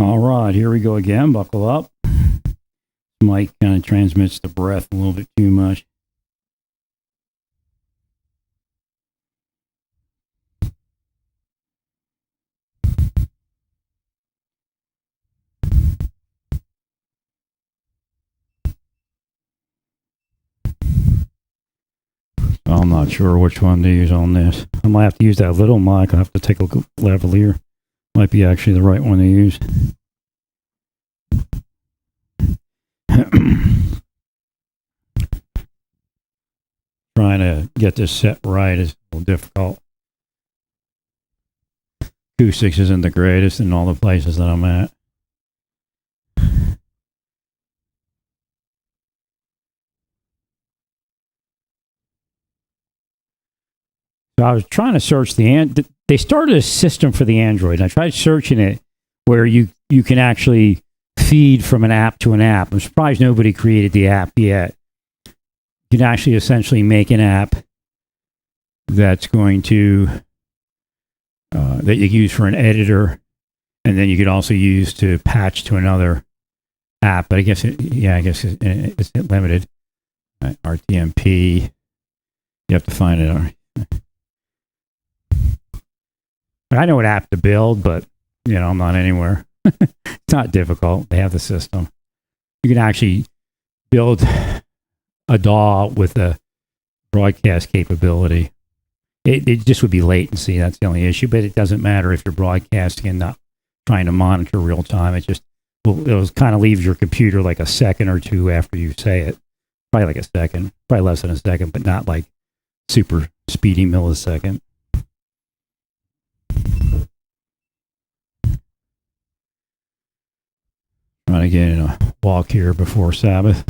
All right, here we go again. Buckle up. Mic kind of transmits the breath a little bit too much. I'm not sure which one to use on this. I might have to use that little mic. I have to take a look at lavalier. Might be actually the right one to use. Trying to get this set right is a little difficult. Acoustics isn't the greatest in all the places that I'm at. So I was trying to search they started a system for the Android. And I tried searching it where you can actually feed from an app to an app. I'm surprised nobody created the app yet. You can actually essentially make an app that's going to that you use for an editor, and then you could also use to patch to another app. But I guess it's limited. RTMP. You have to find it. I know what app to build, but I'm not anywhere. It's not difficult. They have the system. You can actually build a DAW with a broadcast capability. It just would be latency. That's the only issue, but it doesn't matter if you're broadcasting and not trying to monitor real time. It'll kind of leave your computer like a second or two after you say it. Probably like a second, probably less than a second, but not like super speedy millisecond. Trying to get in a walk here before Sabbath.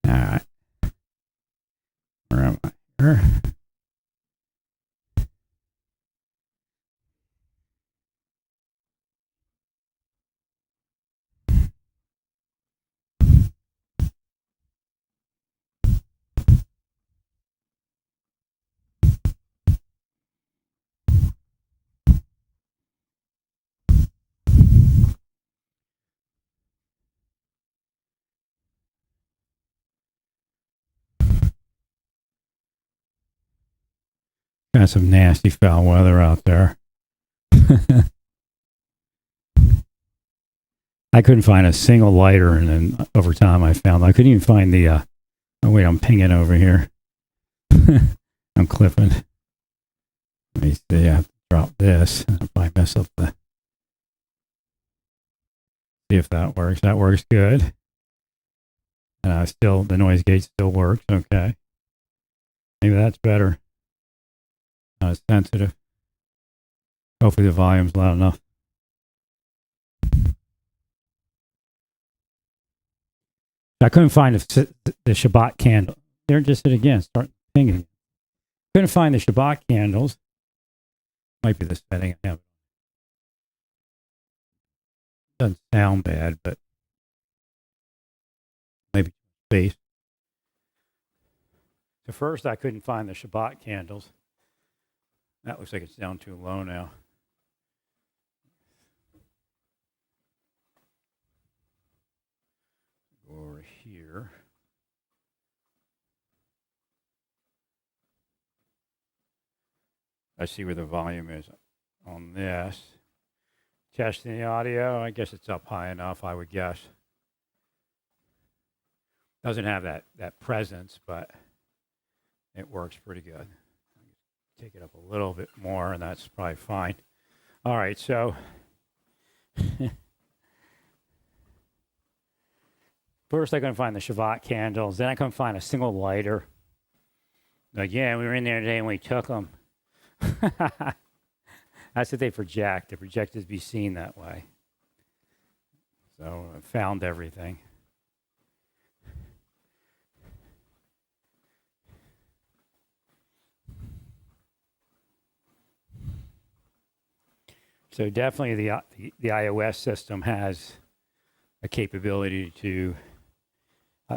All right. Where am I here? Got some nasty foul weather out there. I couldn't find a single lighter, and then over time I couldn't even find the. Oh wait, I'm pinging over here. I'm clipping. Let me see. I have to drop this. If I mess up the. See if that works. That works good. The noise gate still works. Okay. Maybe that's better. Not as sensitive. Hopefully the volume's loud enough. I couldn't find the Shabbat candle. There, just it again. Start pinging. Couldn't find the Shabbat candles. Might be the setting I have. Doesn't sound bad, but maybe space. So first, I couldn't find the Shabbat candles. That looks like it's down too low now. Go over here. I see where the volume is on this. Testing the audio. I guess it's up high enough, I would guess. Doesn't have that presence, but it works pretty good. Take it up a little bit more, and that's probably fine. All right, so first I couldn't find the Shabbat candles. Then I couldn't find a single lighter. Again, we were in there today and we took them. That's what they project. They project it to be seen that way. So I found everything. So definitely the iOS system has a capability to.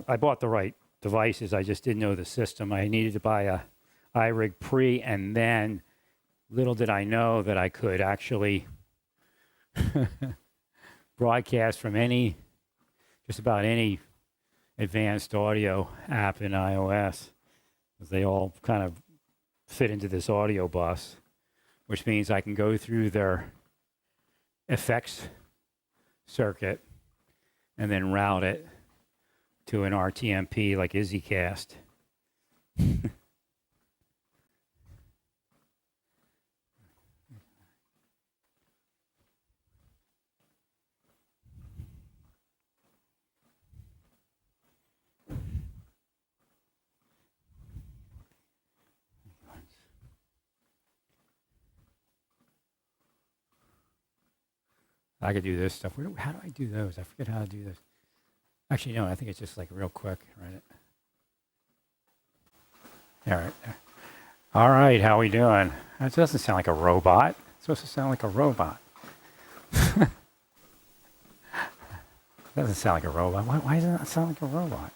I bought the right devices. I just didn't know the system. I needed to buy a iRig Pre, and then little did I know that I could actually broadcast from just about any advanced audio app in iOS, because they all kind of fit into this audio bus, which means I can go through their effects circuit and then route it to an RTMP like EasyCast. I could do this stuff. How do I do those? I forget how to do this. Actually, no, I think it's just like real quick, right? All right. All right, how we doing? That doesn't sound like a robot. It's supposed to sound like a robot. Doesn't sound like a robot. Why does it not sound like a robot?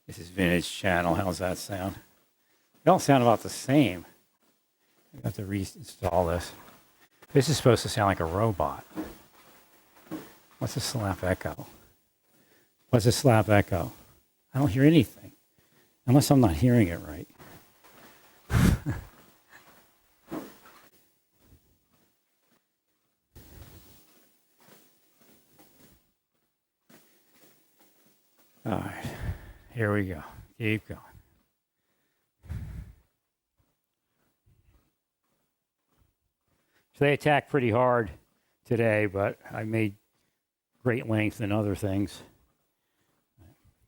This is Vintage Channel. How's that sound? They all sound about the same. I have to reinstall this. This is supposed to sound like a robot. What's a slap echo? What's a slap echo? I don't hear anything. Unless I'm not hearing it right. All right. Here we go. Keep going. So they attacked pretty hard today, but I made great length and other things.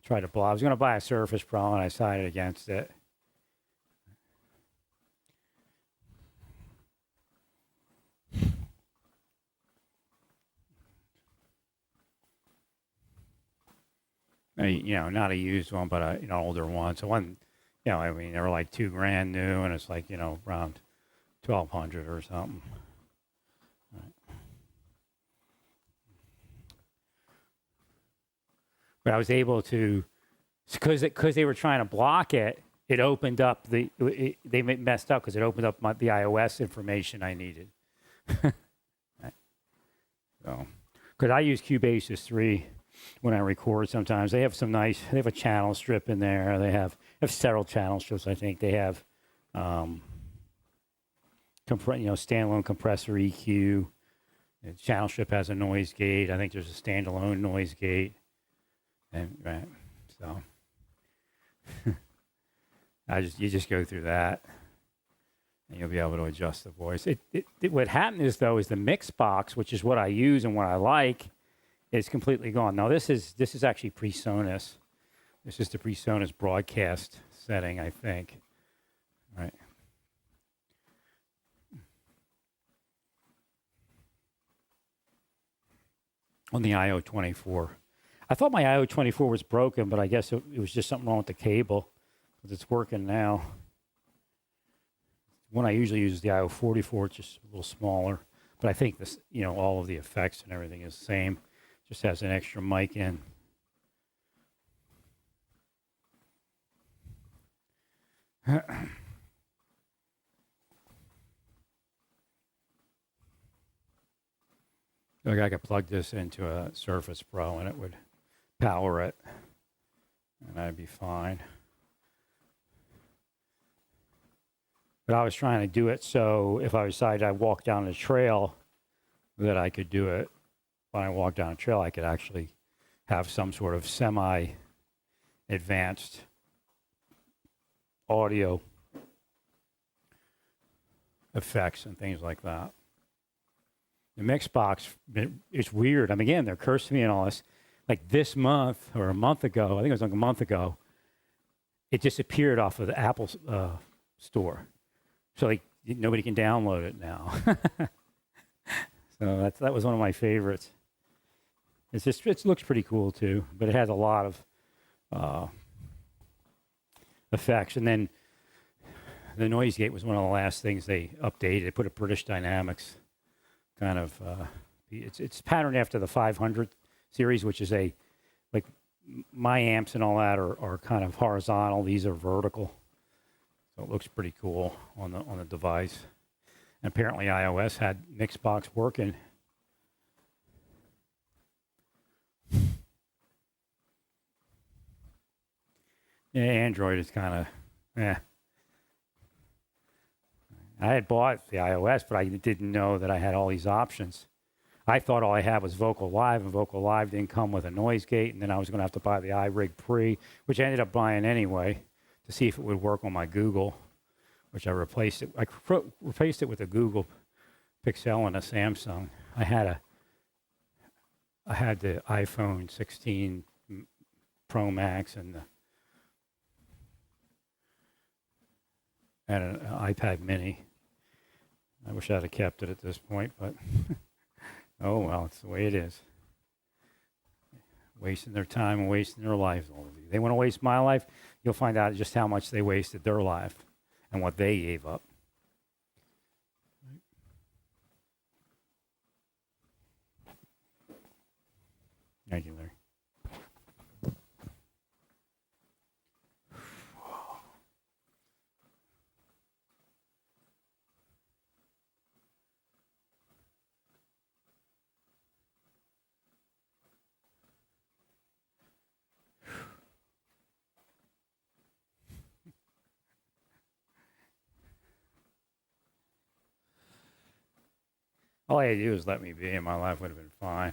Tried to block. I was going to buy a Surface Pro, and I decided against it. Not a used one, but an older one. So one, they were like $2,000 new, and it's like, around 1,200 or something. Right. But I was able to, because they were trying to block it, it opened up they messed up because it opened up the iOS information I needed. Right. So, because I use Cubasis 3 when I record sometimes. They have a channel strip in there. They have several channel strips, I think. They have standalone compressor EQ. The channel strip has a noise gate. I think there's a standalone noise gate. And right, so you just go through that, and you'll be able to adjust the voice. What happened is the mix box, which is what I use and what I like, is completely gone. Now this is actually PreSonus. This is the PreSonus broadcast setting, I think. Right. On the IO24. I thought my IO24 was broken, but I guess it was just something wrong with the cable, because it's working now. One I usually use is the IO44. It's just a little smaller, but I think this, all of the effects and everything is the same. Just has an extra mic in. Like I could plug this into a Surface Pro and it would power it, and I'd be fine. But I was trying to do it so if I decided I'd walk down the trail, that I could do it. When I walk down a trail, I could actually have some sort of semi-advanced audio effects and things like that. The mix box, it's weird. Again, they're cursing me and all this. Like this month or a month ago, I think it was like a month ago, it disappeared off of the Apple store. So nobody can download it now. So that was one of my favorites. It looks pretty cool too, but it has a lot of effects. And then the noise gate was one of the last things they updated. They put a British Dynamics kind of. It's patterned after the 500 series, which is like my amps and all that are kind of horizontal. These are vertical, so it looks pretty cool on the device. And apparently iOS had Mixbox working. Yeah, Android is kind of, I had bought the iOS, but I didn't know that I had all these options. I thought all I had was Vocal Live, and Vocal Live didn't come with a noise gate, and then I was going to have to buy the iRig Pre, which I ended up buying anyway to see if it would work on my Google, which I replaced it. I replaced it with a Google Pixel and a Samsung. I had the iPhone 16 Pro Max and an iPad Mini. I wish I'd have kept it at this point, but oh well, it's the way it is. Wasting their time and wasting their lives, all of you. They want to waste my life, you'll find out just how much they wasted their life and what they gave up. Thank you, Larry. All I had to do was let me be, and my life would have been fine.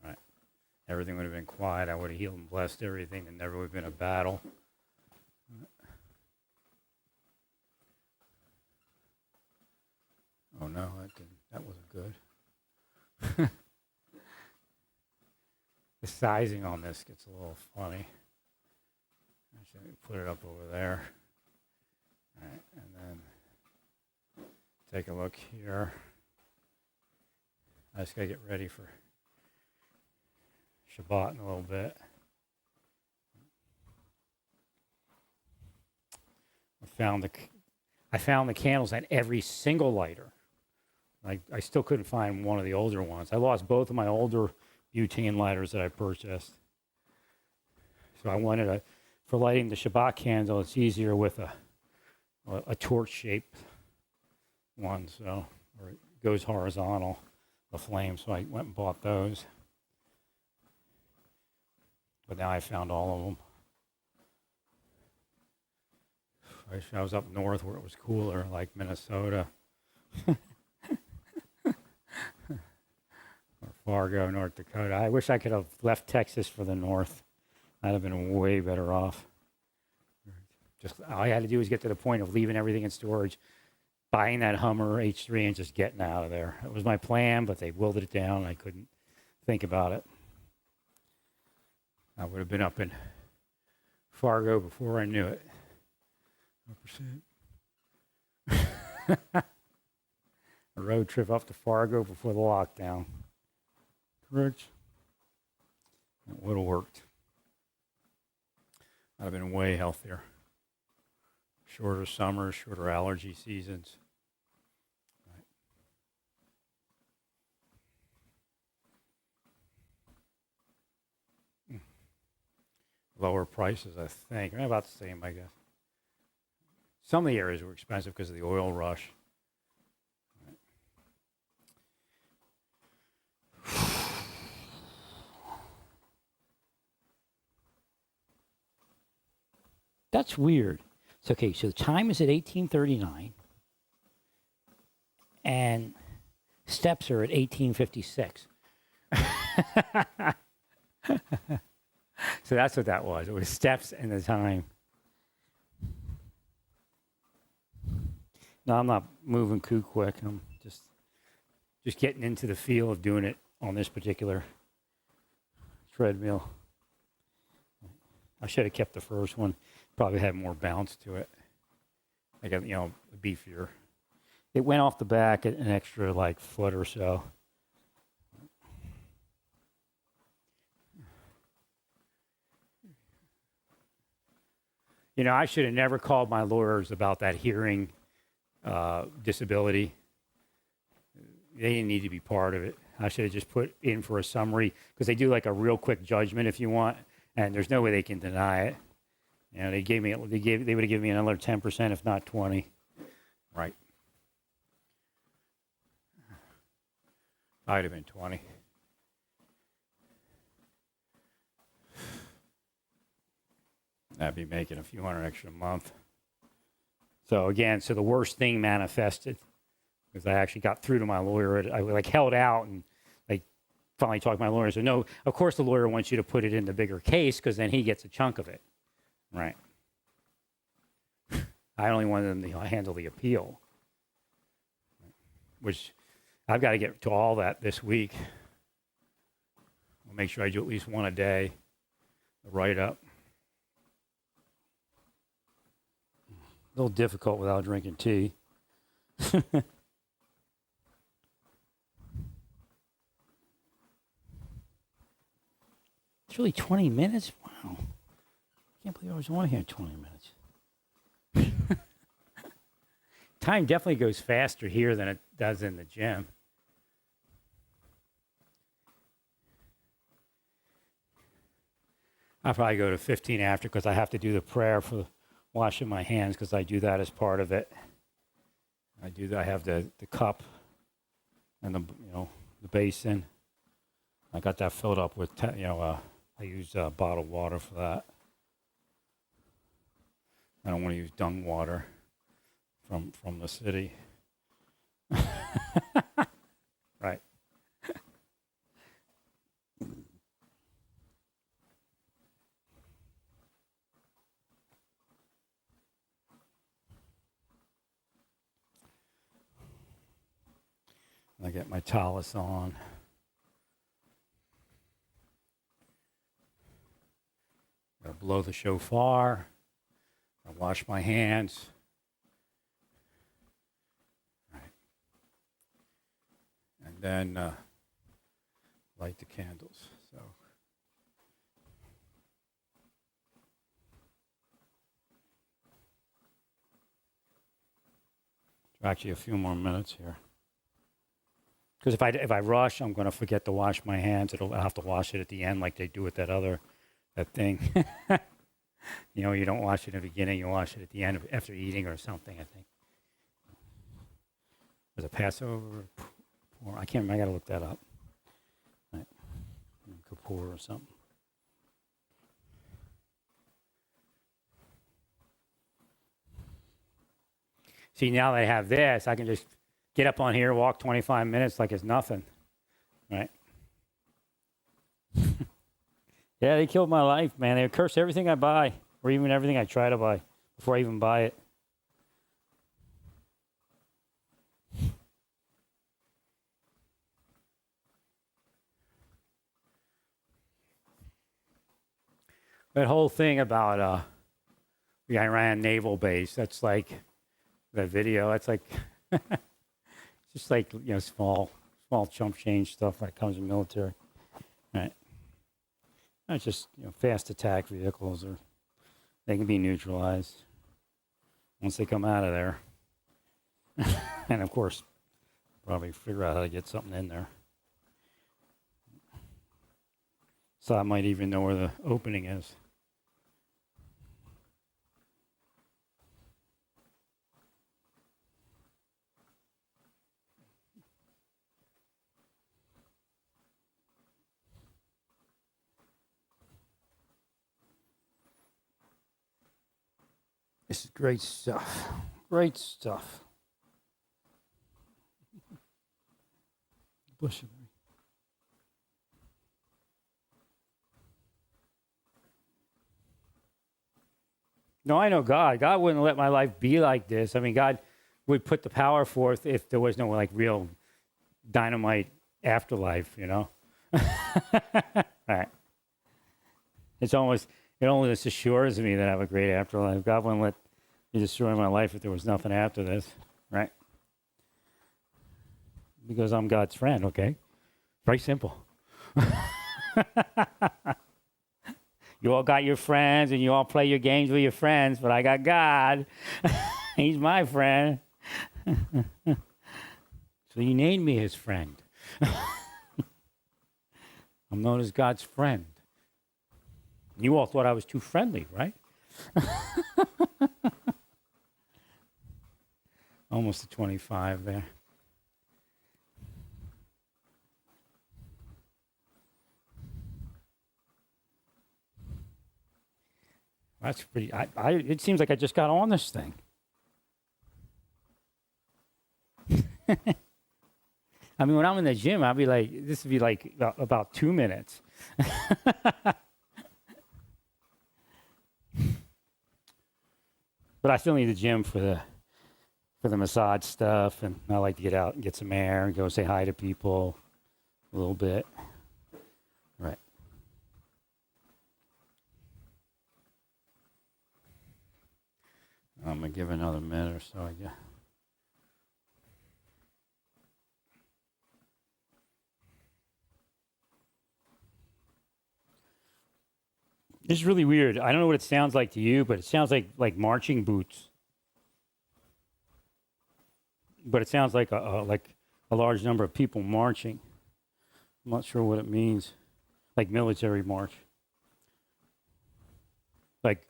Right? Everything would have been quiet. I would have healed and blessed everything, and there would have been a battle. Oh no, that wasn't good. The sizing on this gets a little funny. I should put it up over there. All right, and then take a look here. I just gotta get ready for Shabbat in a little bit. I found the candles at every single lighter. I still couldn't find one of the older ones. I lost both of my older butane lighters that I purchased. So I wanted for lighting the Shabbat candle, it's easier with a torch-shaped one, so or it goes horizontal. The flame, so I went and bought those. But now I found all of them. I wish I was up north where it was cooler, like Minnesota. Or Fargo, North Dakota. I wish I could have left Texas for the north. I'd have been way better off. Just all I had to do was get to the point of leaving everything in storage, buying that Hummer H3 and just getting out of there. It was my plan, but they wilted it down and I couldn't think about it. I would have been up in Fargo before I knew it. 100%. A road trip up to Fargo before the lockdown. Correct. It would have worked. I'd have been way healthier. Shorter summers, shorter allergy seasons. Right. Lower prices, I think. About the same, I guess. Some of the areas were expensive because of the oil rush. That's weird. It's okay, so the time is at 1839 and steps are at 1856. So that's what that was. It was steps and the time. No, I'm not moving too quick. I'm just getting into the feel of doing it on this particular treadmill. I should have kept the first one. Probably had more bounce to it. I got, beefier. It went off the back an extra foot or so. You know, I should have never called my lawyers about that hearing disability. They didn't need to be part of it. I should have just put in for a summary because they do like a real quick judgment if you want, and there's no way they can deny it. You know, they would have given me another 10%, if not 20. Right. I'd have been 20. I'd be making a few hundred extra a month. So again, the worst thing manifested because I actually got through to my lawyer. I like held out and like finally talked to my lawyer and said, no, of course the lawyer wants you to put it in the bigger case because then he gets a chunk of it. Right. I only wanted them to handle the appeal, which I've got to get to all that this week. I'll make sure I do at least one a day, the write-up. A little difficult without drinking tea. It's really 20 minutes? Wow. I can't believe I was only here 20 minutes. Time definitely goes faster here than it does in the gym. I'll probably go to 15 after because I have to do the prayer for washing my hands because I do that as part of it. I do that. I have the cup and the basin. I got that filled up with I use bottled water for that. I don't want to use dung water from the city. Right. I get my talus on. Gotta blow the shofar. I wash my hands. Right. And then light the candles. So. Actually, a few more minutes here. Because if I rush, I'm going to forget to wash my hands. I'll have to wash it at the end, like they do with that thing. You don't wash it in the beginning. You wash it at the end after eating or something. I think. Was it Passover? Or I can't remember. I got to look that up. Right. Kippur or something. See, now that I have this, I can just get up on here, walk 25 minutes like it's nothing, right? Yeah, they killed my life, man. They curse everything I buy, or even everything I try to buy before I even buy it. That whole thing about the Iran naval base, that's like that video. That's like just like small chump change stuff that comes in military, right? It's just fast attack vehicles, or they can be neutralized once they come out of there, and of course, probably figure out how to get something in there. So I might even know where the opening is. This is great stuff. Great stuff. Bless you. No, I know God. God wouldn't let my life be like this. I mean, God would put the power forth if there was no like real dynamite afterlife, Right. It only assures me that I have a great afterlife. God wouldn't let me destroy my life if there was nothing after this, right? Because I'm God's friend, okay? Very simple. You all got your friends and you all play your games with your friends, but I got God. He's my friend. So he named me his friend. I'm known as God's friend. You all thought I was too friendly, right? Almost to 25 there. That's pretty. It seems like I just got on this thing. I mean, when I'm in the gym, I'll be like, this would be like about 2 minutes. But I still need the gym for the massage stuff, and I like to get out and get some air and go say hi to people a little bit. Right. I'm gonna give another minute or so, I guess. It's really weird. I don't know what it sounds like to you, but it sounds like marching boots. But it sounds like a large number of people marching. I'm not sure what it means. Like military march. Like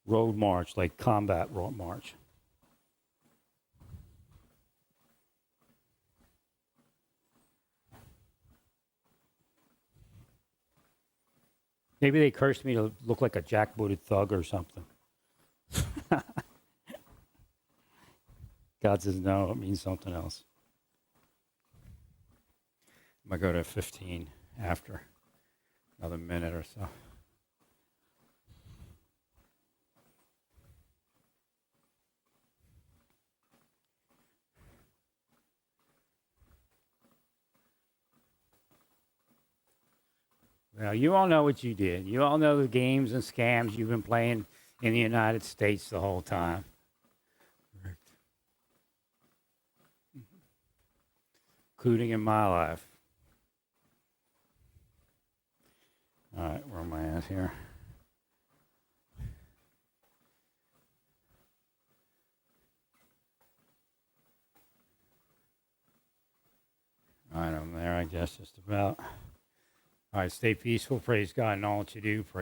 road march, like combat road march. Maybe they cursed me to look like a jackbooted thug or something. God says no, it means something else. I'm going to go to 15 after another minute or so. Well, you all know what you did. You all know the games and scams you've been playing in the United States the whole time. Correct. Including in my life. All right, where am I at here? All right, I'm there, I guess, just about. All right, stay peaceful. Praise God in all that you do. Praise